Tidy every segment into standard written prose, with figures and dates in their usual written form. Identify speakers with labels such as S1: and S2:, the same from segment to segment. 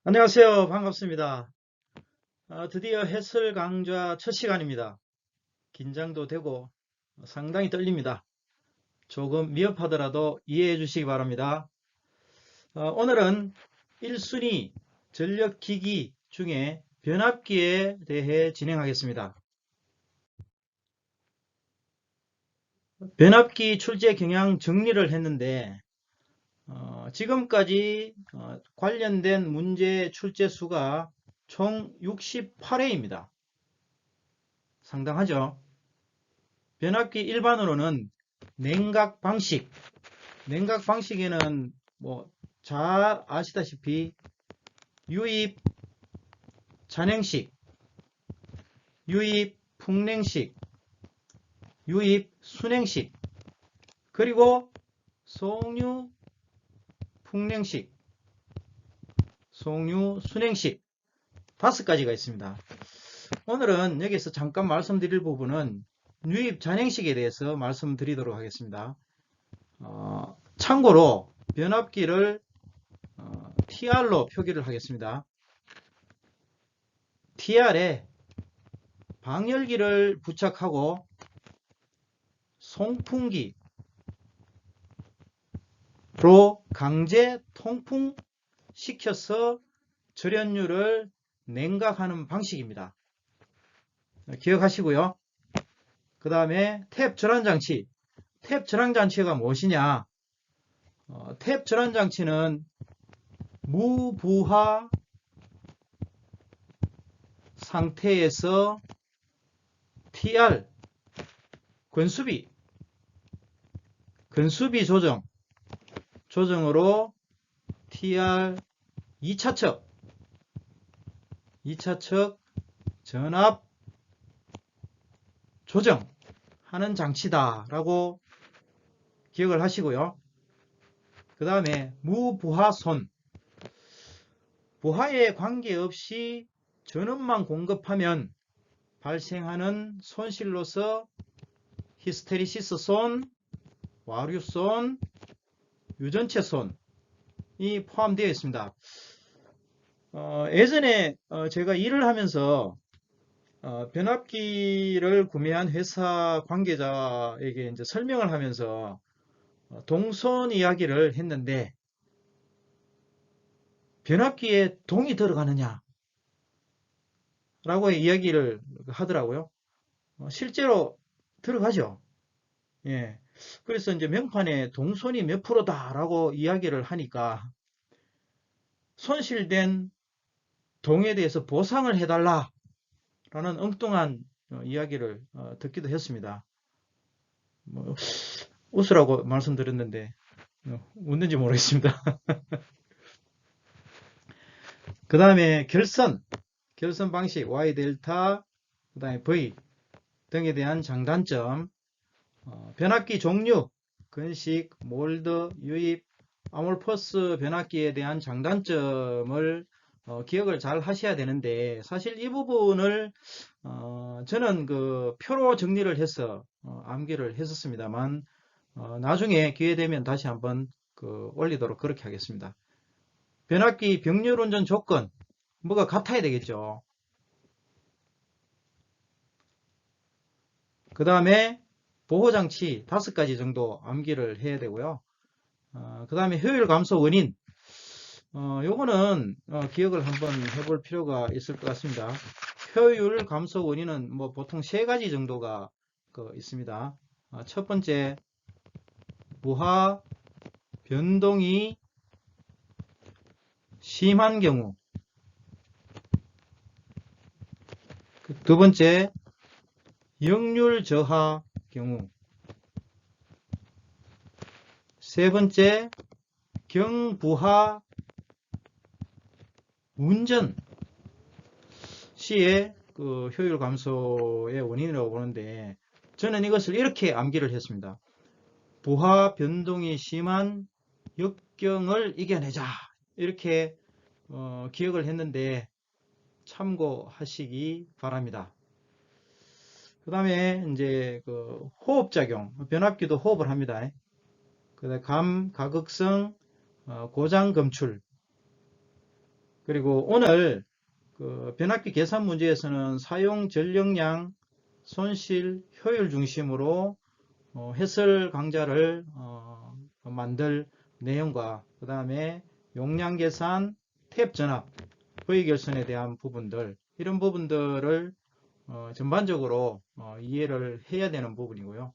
S1: 안녕하세요. 반갑습니다. 드디어 해설 강좌 첫 시간입니다. 긴장도 되고 상당히 떨립니다. 조금 미흡하더라도 이해해 주시기 바랍니다. 오늘은 1순위 전력기기 중에 변압기에 대해 진행하겠습니다. 변압기 출제 경향 정리를 했는데 지금까지 관련된 문제 출제 수가 총 68회입니다. 상당하죠? 변압기 일반으로는 냉각 방식, 냉각 방식에는 뭐 잘 아시다시피 유입 잔행식, 유입 풍냉식, 유입 순행식, 그리고 송유 풍냉식, 송유 순행식 5가지가 있습니다. 오늘은 여기서 잠깐 말씀드릴 부분은 유입 잔행식에 대해서 말씀드리도록 하겠습니다. 참고로 변압기를 TR로 표기를 하겠습니다. TR에 방열기를 부착하고 송풍기로 강제 통풍시켜서 절연유를 냉각하는 방식입니다. 기억하시고요. 그 다음에 탭 절환장치. 탭 절환장치가 무엇이냐? 탭 절환장치는 무부하 상태에서 TR 건수비 조정으로 TR 2차측 전압 조정하는 장치다라고 기억을 하시고요. 그 다음에 무부하손, 부하에 관계없이 전원만 공급하면 발생하는 손실로서 히스테리시스 손, 와류 손, 유전체 손이 포함되어 있습니다. 예전에 제가 일을 하면서 변압기를 구매한 회사 관계자에게 이제 설명을 하면서 동손 이야기를 했는데, 변압기에 동이 들어가느냐 라고 이야기를 하더라고요. 실제로 들어가죠. 예. 그래서 이제 명판에 동손이 몇 프로다라고 이야기를 하니까 손실된 동에 대해서 보상을 해달라라는 엉뚱한 이야기를 듣기도 했습니다. 뭐, 웃으라고 말씀드렸는데 웃는지 모르겠습니다. 그 다음에 결선 방식 Y 델타, 그 다음에 V 등에 대한 장단점, 변압기 종류, 건식, 몰드, 유입, 아몰포스 변압기에 대한 장단점을 기억을 잘 하셔야 되는데, 사실 이 부분을 저는 그 표로 정리를 해서 암기를 했었습니다만, 나중에 기회 되면 다시 한번 올리도록 그렇게 하겠습니다. 변압기 병렬 운전 조건, 뭐가 같아야 되겠죠. 그 다음에 보호장치 5가지 정도 암기를 해야 되고요. 그 다음에 효율 감소 원인, 요거는 기억을 한번 해볼 필요가 있을 것 같습니다. 효율 감소 원인은 뭐 보통 3가지 정도가 있습니다. 첫 번째, 부하 변동이 심한 경우. 두 번째, 역률 저하 경우. 세 번째, 경부하 운전 시의 효율 감소의 원인이라고 보는데, 저는 이것을 이렇게 암기를 했습니다. 부하 변동이 심한 역경을 이겨내자, 이렇게 기억을 했는데 참고하시기 바랍니다. 그 다음에 이제 호흡작용, 변압기도 호흡을 합니다. 그 다음에 가극성 고장 검출, 그리고 오늘 그 변압기 계산 문제에서는 사용 전력량, 손실, 효율 중심으로 해설 강좌를 만들 내용과 그 다음에 용량 계산, 탭 전압, V 결선에 대한 부분들 이런 부분들을 전반적으로 이해를 해야 되는 부분이고요.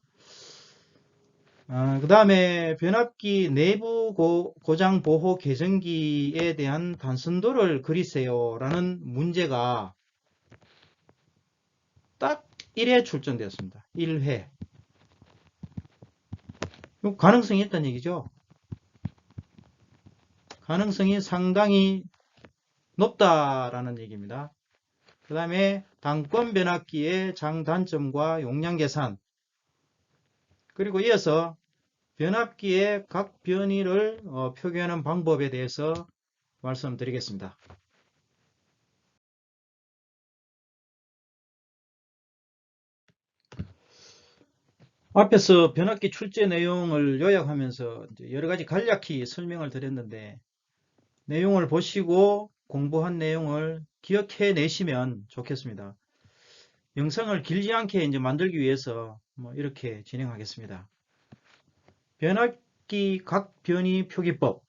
S1: 그 다음에 변압기 내부 고장 보호 개선기에 대한 단순도를 그리세요 라는 문제가 딱 1회 출전되었습니다. 1회. 가능성이 있다는 얘기죠. 가능성이 상당히 높다라는 얘기입니다. 그 다음에 단권 변압기의 장단점과 용량 계산, 그리고 이어서 변압기의 각 변이를 표기하는 방법에 대해서 말씀드리겠습니다. 앞에서 변압기 출제 내용을 요약하면서 여러 가지 간략히 설명을 드렸는데 내용을 보시고 공부한 내용을 기억해 내시면 좋겠습니다. 영상을 길지 않게 이제 만들기 위해서 이렇게 진행하겠습니다. 변압기 각 변이 표기법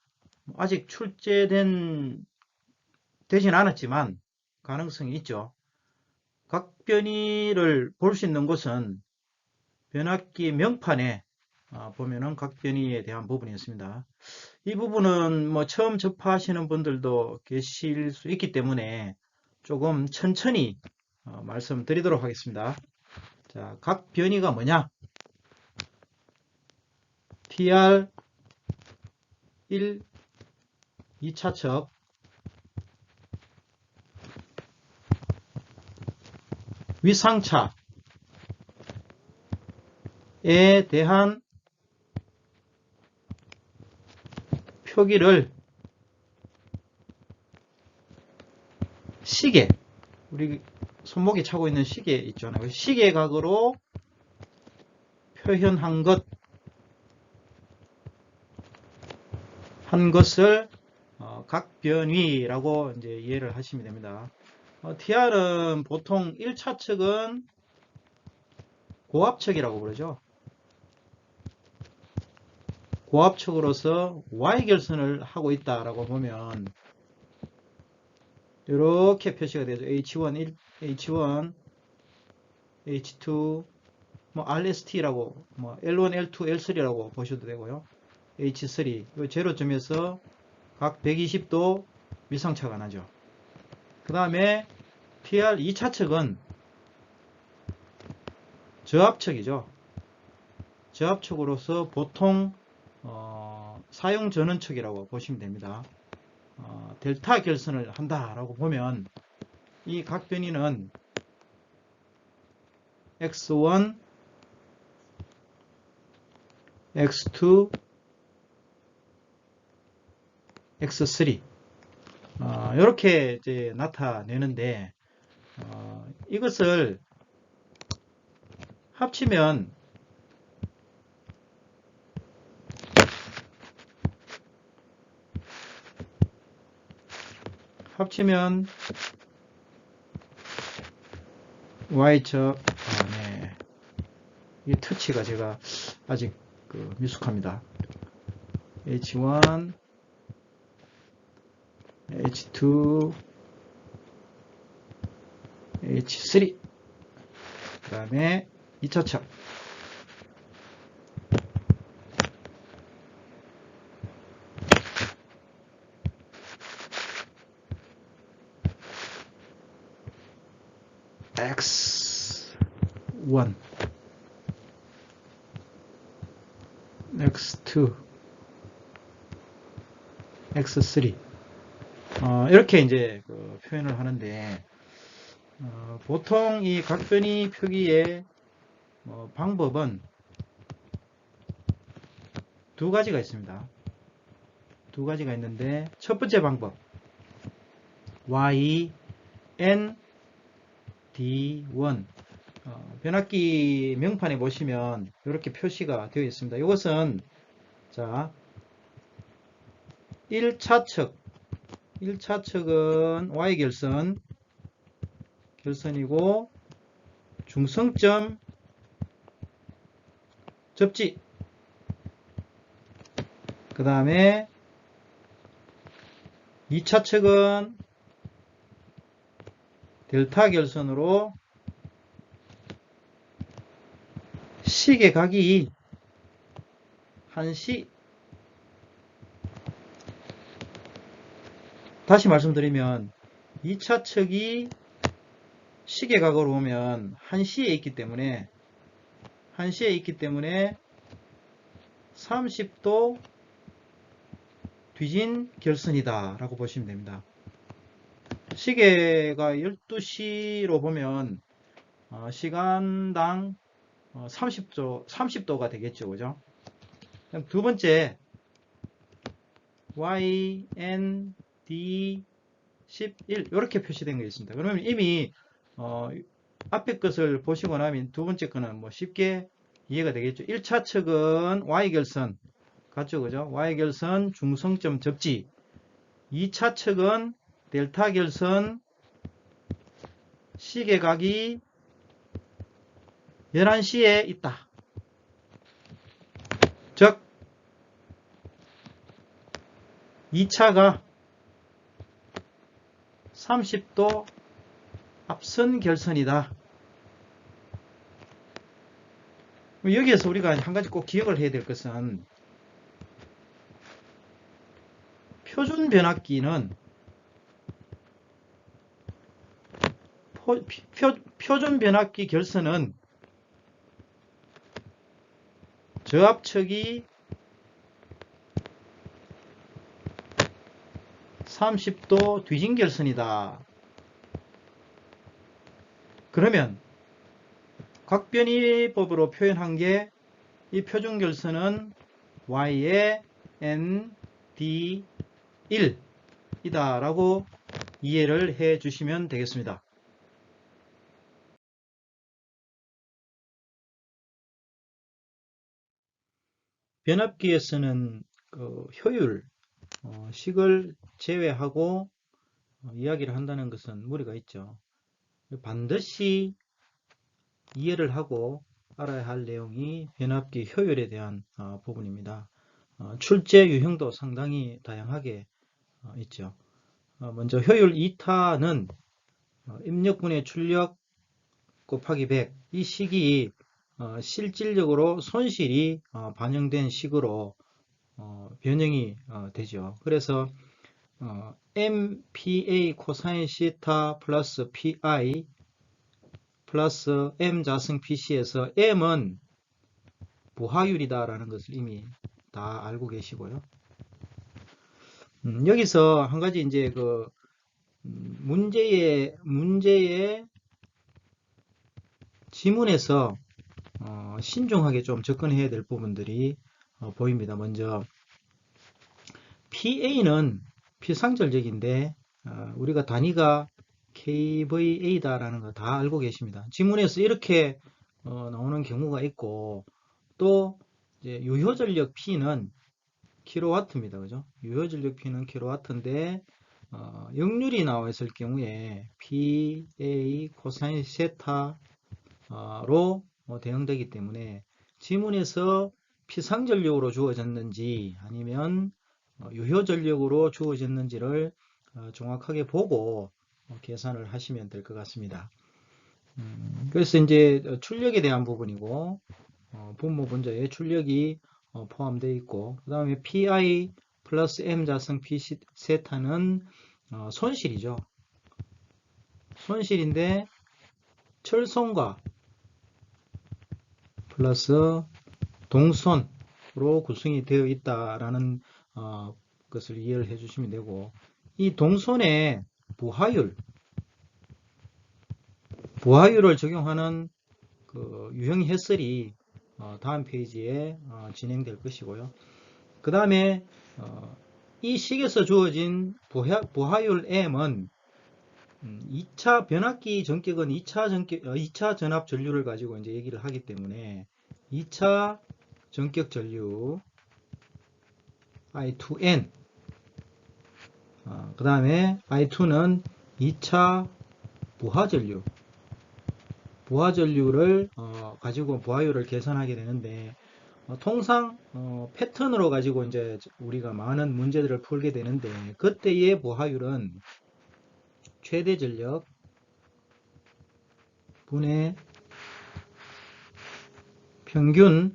S1: 아직 출제되진 않았지만 가능성이 있죠. 각 변이를 볼 수 있는 곳은 변압기 명판에 보면은 각 변이에 대한 부분이 있습니다. 이 부분은 처음 접하시는 분들도 계실 수 있기 때문에 조금 천천히 말씀드리도록 하겠습니다. 자, 각 변이가 뭐냐? TR 1, 2차측, 위상차에 대한 표기를 시계, 우리 손목에 차고 있는 시계 있잖아요. 시계각으로 표현한 것을 각 변위라고 이제 이해를 하시면 됩니다. TR은 보통 1차측은 고압측이라고 부르죠. 고압측으로서 Y결선을 하고 있다라고 보면 이렇게 표시가 되죠. H1, H1, H2, RST라고, L1, L2, L3라고 보셔도 되고요. H3, 이 제로점에서 각 120도 위상차가 나죠. 그 다음에 TR 2차측은 저압측이죠. 저압측으로서 보통 사용 전원측이라고 보시면 됩니다. 델타 결선을 한다라고 보면 이 각 변이는 X1, X2, X3 이렇게 이제 나타내는데 이것을 합치면 Y축, 네. 이 터치가 제가 아직 미숙합니다. H1, H2, H3, 그 다음에 2차측. X1, X2, X3 이렇게 이제 표현을 하는데 보통 이 각변이 표기의 방법은 두 가지가 있습니다. 두 가지가 있는데 첫 번째 방법 Y, N, D1 변압기 명판에 보시면 이렇게 표시가 되어 있습니다. 이것은 자 1차측 1차 측은 Y 결선이고 중성점 접지. 그 다음에 2차 측은 델타 결선으로 시계각이 1시. 다시 말씀드리면 2차 측이 시계각으로 오면 1시에 있기 때문에 30도 뒤진 결선이다 라고 보시면 됩니다. 시계가 12시로 보면 시간당 30도가 되겠죠. 그죠? 그럼 두 번째 Y, N, D, 11 이렇게 표시된 게 있습니다. 그러면 이미 앞에 것을 보시고 나면 두 번째 거는 뭐 쉽게 이해가 되겠죠. 1차 측은 Y결선 같죠. 그죠? Y결선 중성점 접지. 2차 측은 델타 결선 시계각이 11시에 있다. 즉 2차가 30도 앞선 결선이다. 여기에서 우리가 한 가지 꼭 기억을 해야 될 것은 표준 변압기는 표준 변압기 결선은 저압측이 30도 뒤진 결선이다. 그러면 각변이법으로 표현한 게 이 표준 결선은 Y의 N, D, 1 이다 라고 이해를 해 주시면 되겠습니다. 변압기에서는 그 효율, 식을 제외하고 이야기를 한다는 것은 무리가 있죠. 반드시 이해를 하고 알아야 할 내용이 변압기 효율에 대한 부분입니다. 출제 유형도 상당히 다양하게 있죠. 먼저 효율 2타는 입력분의 출력 곱하기 100 이 식이 실질적으로 손실이 반영된 식으로 변형이 되죠. 그래서 MPA 코사인 시타 플러스 PI 플러스 M 자승 PC에서 M은 부하율이다 라는 것을 이미 다 알고 계시고요. 여기서 한 가지 이제 그 문제의 지문에서 신중하게 좀 접근해야 될 부분들이 보입니다. 먼저 PA는 피상절적인데 우리가 단위가 KVA다라는 거 다 알고 계십니다. 지문에서 이렇게 나오는 경우가 있고 또 이제 유효전력 P는 킬로와트입니다. 그죠? 유효전력 P는 킬로와트인데 역률이 나와 있을 경우에 PA 코사인 세타로 대응되기 때문에 지문에서 피상전력으로 주어졌는지 아니면 유효전력으로 주어졌는지를 정확하게 보고 계산을 하시면 될 것 같습니다. 그래서 이제 출력에 대한 부분이고 분모 분자에 출력이 포함되어 있고 그 다음에 PI 플러스 M 자승 P 세타는 손실이죠. 손실인데 철손과 플러스 동손으로 구성이 되어 있다라는 것을 이해를 해 주시면 되고 이 동손의 부하율을 적용하는 그 유형 해설이 다음 페이지에 진행될 것이고요. 그 다음에 이 식에서 주어진 부하율 M은 2차 변압기 전격은 2차 전압 전류를 가지고 이제 얘기를 하기 때문에 2차 전격 전류 I2N 그 다음에 I2는 2차 부하전류를 가지고 부하율을 계산하게 되는데 통상 패턴으로 가지고 이제 우리가 많은 문제들을 풀게 되는데 그때의 부하율은 최대 전력 분의 평균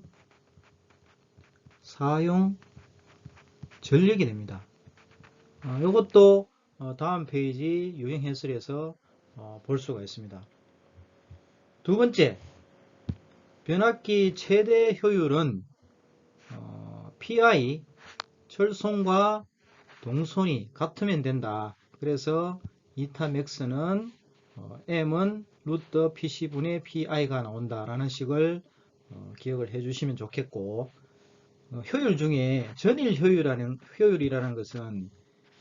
S1: 사용 전력이 됩니다. 이것도 다음 페이지 유형 해설에서 볼 수가 있습니다. 두 번째, 변압기 최대 효율은 PI 철송과 동선이 같으면 된다. 그래서 이타 맥스는 M은 루트 PC분의 PI가 나온다라는 식을 기억을 해주시면 좋겠고, 효율 중에 전일 효율이라는 것은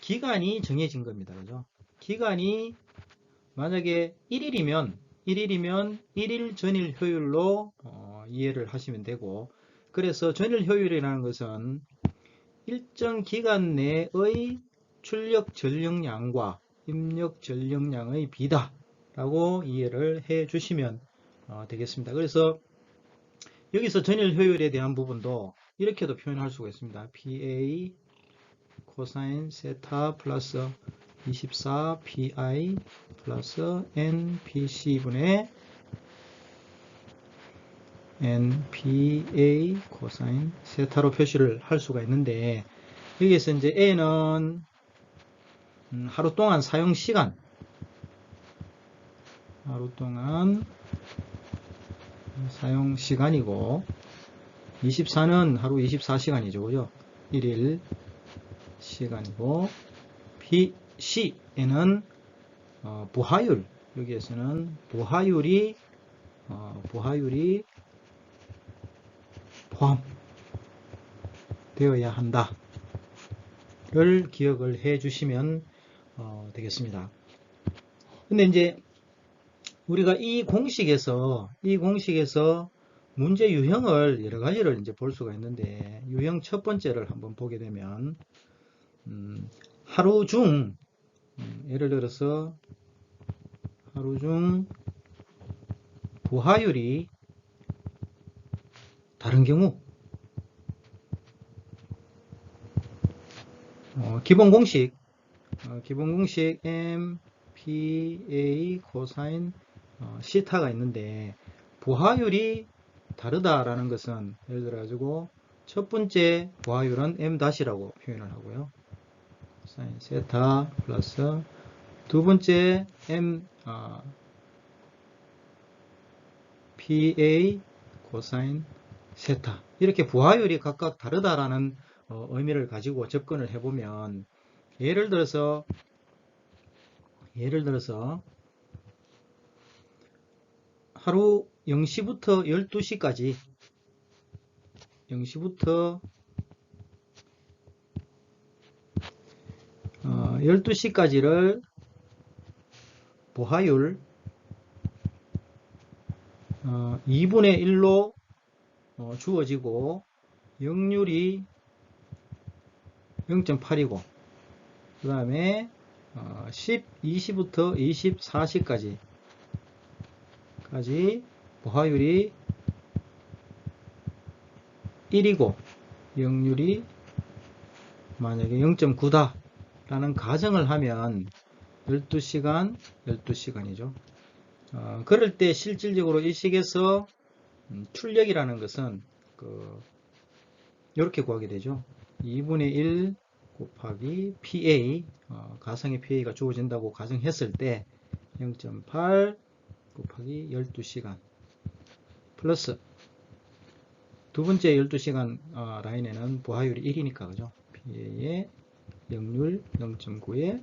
S1: 기간이 정해진 겁니다. 그죠? 기간이 만약에 1일이면 1일 전일 효율로 이해를 하시면 되고, 그래서 전일 효율이라는 것은 일정 기간 내의 출력 전력량과 입력 전력량의 비다 라고 이해를 해 주시면 되겠습니다. 그래서 여기서 전일 효율에 대한 부분도 이렇게도 표현할 수가 있습니다. PA 코사인 세타 플러스 24 PI 플러스 NPC분의 NPA 코사인 세타로 표시를 할 수가 있는데, 여기에서 이제 A는 하루 동안 사용 시간, 하루 동안 사용 시간이고, 24는 하루 24시간이죠. 그죠? 1일 시간이고, PC에는 부하율, 여기에서는 부하율이 포함되어야 한다 를 기억을 해 주시면 되겠습니다. 근데 이제 우리가 이 공식에서 문제 유형을 여러 가지를 이제 볼 수가 있는데, 유형 첫 번째를 한번 보게 되면 하루 중 예를 들어서 하루 중 부하율이 다른 경우, 기본 공식 MPA 코사인 시타가 있는데, 부하율이 다르다라는 것은 예를 들어 가지고 첫 번째 부하율은 M-라고 표현을 하고요. 사인 세타 플러스 두 번째 PA 코사인 세타, 이렇게 부하율이 각각 다르다라는 의미를 가지고 접근을 해보면, 예를 들어서 하루 0시부터 12시까지 12시까지를 부하율 2분의 1로 주어지고 역률이 0.8이고, 그 다음에 20시부터 24시까지 부하율이 1이고 역률이 만약에 0.9다 라는 가정을 하면 12시간이죠. 그럴 때 실질적으로 이 식에서 출력이라는 것은 이렇게 구하게 되죠. 2분의 1 곱하기 PA, 가상의 PA가 주어진다고 가정했을 때 0.8 곱하기 12시간 플러스 두 번째 12시간 라인에는 부하율이 1이니까 그죠? PA의 역률 0.9에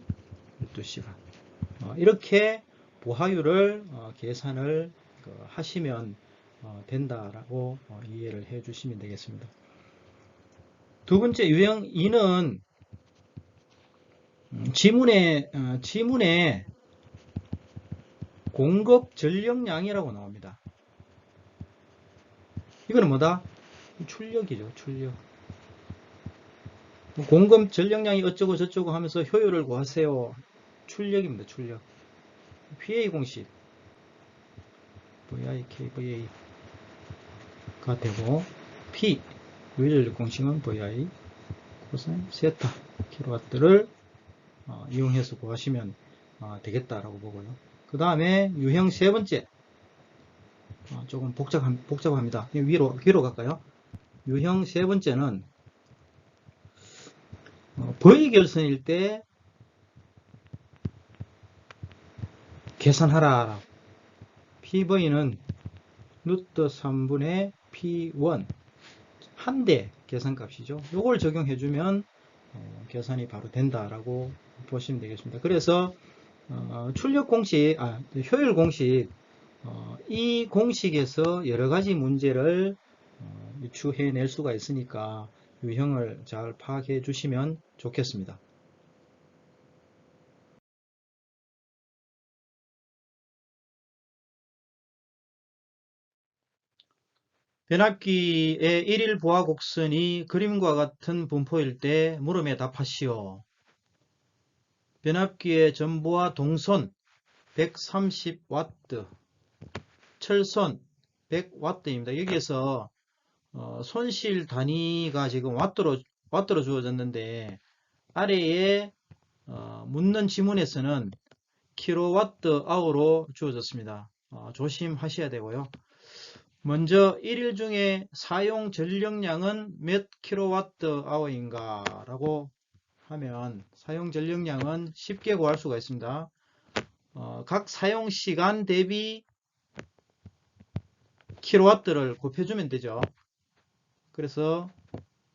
S1: 12시간. 이렇게 부하율을 계산을 하시면 된다라고 이해를 해 주시면 되겠습니다. 두 번째 유형 2는 지문에 공급 전력량이라고 나옵니다. 이거는 뭐다? 출력이죠. 출력. 공급 전력량이 어쩌고 저쩌고 하면서 효율을 구하세요. 출력입니다. 출력. PA 공식 VI, KVA가 되고 P 유전력 공식은 VI 코사인 세타 킬로와트를 이용해서 구하시면 되겠다라고 보고요. 그 다음에 유형 세 번째 조금 복잡합니다. 위로 갈까요? 유형 세 번째는 V 결선일 때 계산하라. PV는 루트 3분의 P1 한 대 계산값이죠. 요걸 적용해주면 계산이 바로 된다라고 보시면 되겠습니다. 그래서 출력 공식, 효율 공식, 이 공식에서 여러 가지 문제를 유추해낼 수가 있으니까 유형을 잘 파악해 주시면 좋겠습니다. 변압기의 일일 부하 곡선이 그림과 같은 분포일 때 물음에 답하시오. 변압기의 전부하 동선 130W, 철선 100W입니다. 여기에서 손실 단위가 지금 와트로 주어졌는데 아래에 묻는 지문에서는 킬로와트 아워로 주어졌습니다. 조심하셔야 되고요. 먼저 1일 중에 사용 전력량은 몇 킬로와트 아워인가 라고 하면 사용 전력량은 쉽게 구할 수가 있습니다. 각 사용 시간 대비 킬로와트를 곱해주면 되죠. 그래서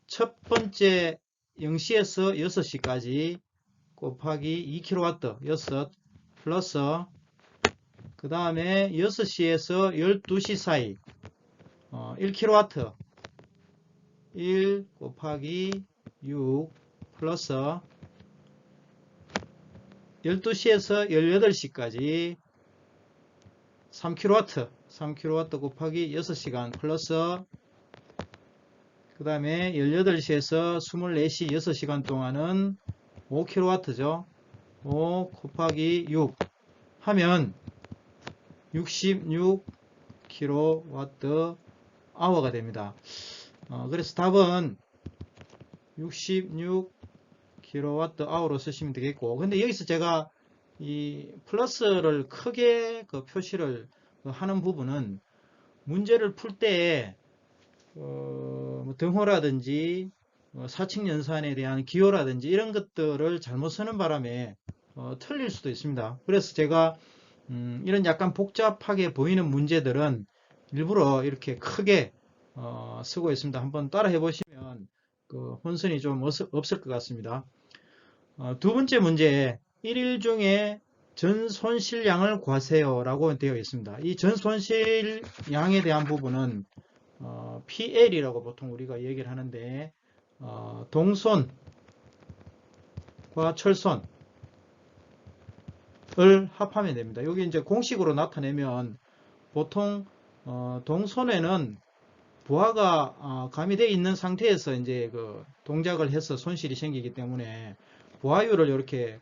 S1: 첫 번째 0시에서 6시까지 곱하기 2kW 6 플러스 그 다음에 6시에서 12시 사이 1kW 1 곱하기 6 플러스 12시에서 18시까지 3kW 곱하기 6시간 플러스 그 다음에 18시에서 24시 6시간 동안은 5kW죠. 5 곱하기 6 하면 66kWh가 됩니다. 그래서 답은 66kWh로 쓰시면 되겠고, 근데 여기서 제가 이 플러스를 크게 표시를 하는 부분은 문제를 풀 때 등호라든지 사칙 연산에 대한 기호라든지 이런 것들을 잘못 쓰는 바람에 틀릴 수도 있습니다. 그래서 제가 이런 약간 복잡하게 보이는 문제들은 일부러 이렇게 크게 쓰고 있습니다. 한번 따라 해보시면 혼선이 좀 없을 것 같습니다. 두 번째 문제, 1일 중에 전 손실량을 구하세요 라고 되어 있습니다. 이 전 손실량에 대한 부분은 PL이라고 보통 우리가 얘기를 하는데 동선과 철선을 합하면 됩니다. 여기 이제 공식으로 나타내면 보통 동선에는 부하가 가미되어 있는 상태에서 이제 동작을 해서 손실이 생기기 때문에 부하율을 이렇게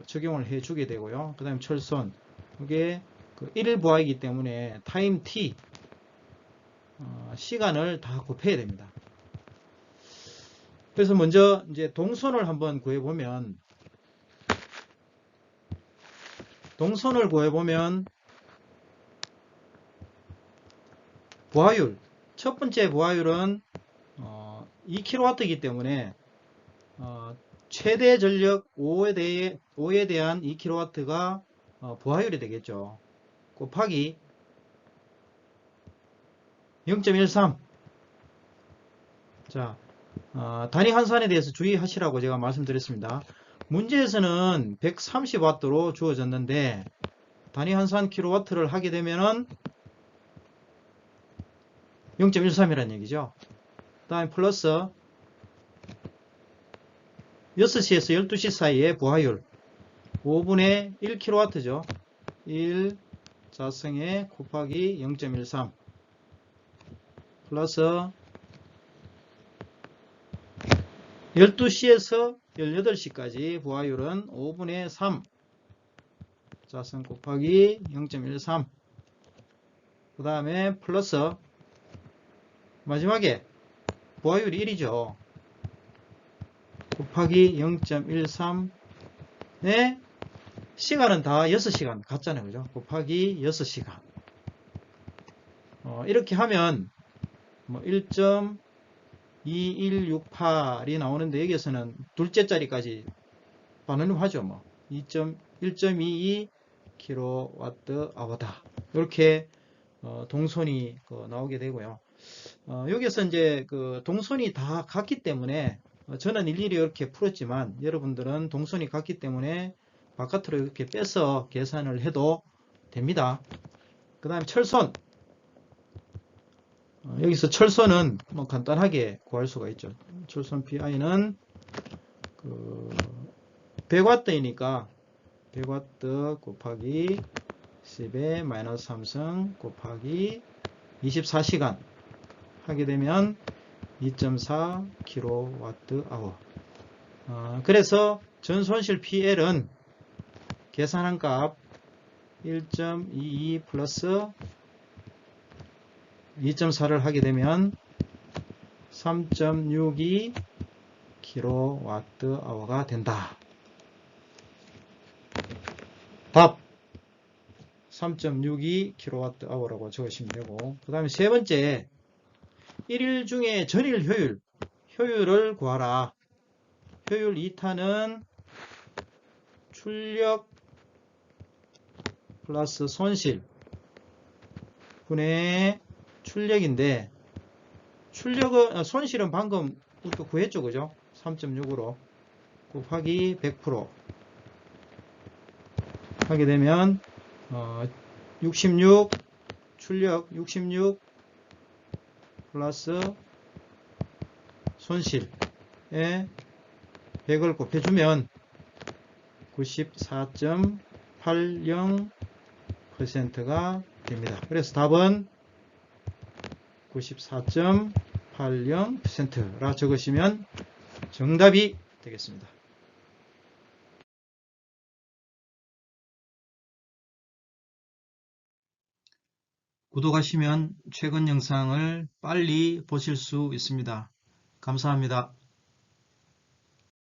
S1: 적용을 해 주게 되고요. 그 다음에 철선, 이게 1일 부하이기 때문에 타임 t 시간을 다 곱해야 됩니다. 그래서 먼저 이제 동선을 한번 구해보면 부하율, 첫 번째 부하율은 2kW이기 때문에 최대 전력 5에 대한 2kW가 부하율이 되겠죠. 곱하기 0.13. 자, 단위 환산에 대해서 주의하시라고 제가 말씀드렸습니다. 문제에서는 130W로 주어졌는데 단위 환산 킬로와트를 하게 되면은 0.13이라는 얘기죠. 그 다음에 플러스 6시에서 12시 사이의 부하율 5분의 1kW죠. 1 자승에 곱하기 0.13 플러스 12시에서 18시까지 부하율은 5분의 3 자선 곱하기 0.13 그 다음에 플러스 마지막에 부하율이 1이죠. 곱하기 0.13에 시간은 다 6시간 같잖아요. 그죠? 곱하기 6시간. 이렇게 하면 뭐 1.2168이 나오는데 여기에서는 둘째 자리까지 반응하죠. 뭐 1.22 kWh다. 이렇게 동선이 나오게 되고요. 여기서 이제 그 동선이 다 같기 때문에 저는 일일이 이렇게 풀었지만 여러분들은 동선이 같기 때문에 바깥으로 이렇게 빼서 계산을 해도 됩니다. 그 다음에 철선. 여기서 철선은 뭐 간단하게 구할 수가 있죠. 철선 PI는 그 100W이니까 100W 곱하기 10의 마이너스 3승 곱하기 24시간 하게 되면 2.4 kWh. 그래서 전손실 PL은 계산한 값 1.22 플러스 2.4를 하게 되면 3.62 kWh가 된다. 답 3.62 kWh라고 적으시면 되고, 그 다음에 세 번째, 1일 중에 전일 효율을 구하라. 효율 2타는 출력 플러스 손실 분의 출력인데, 손실은 방금 우리가 구했죠. 그죠? 3.6으로 곱하기 100% 하게 되면 66 출력 66 플러스 손실에 100을 곱해주면 94.80%가 됩니다. 그래서 답은 94.80%라 적으시면 정답이 되겠습니다. 구독하시면 최근 영상을 빨리 보실 수 있습니다. 감사합니다.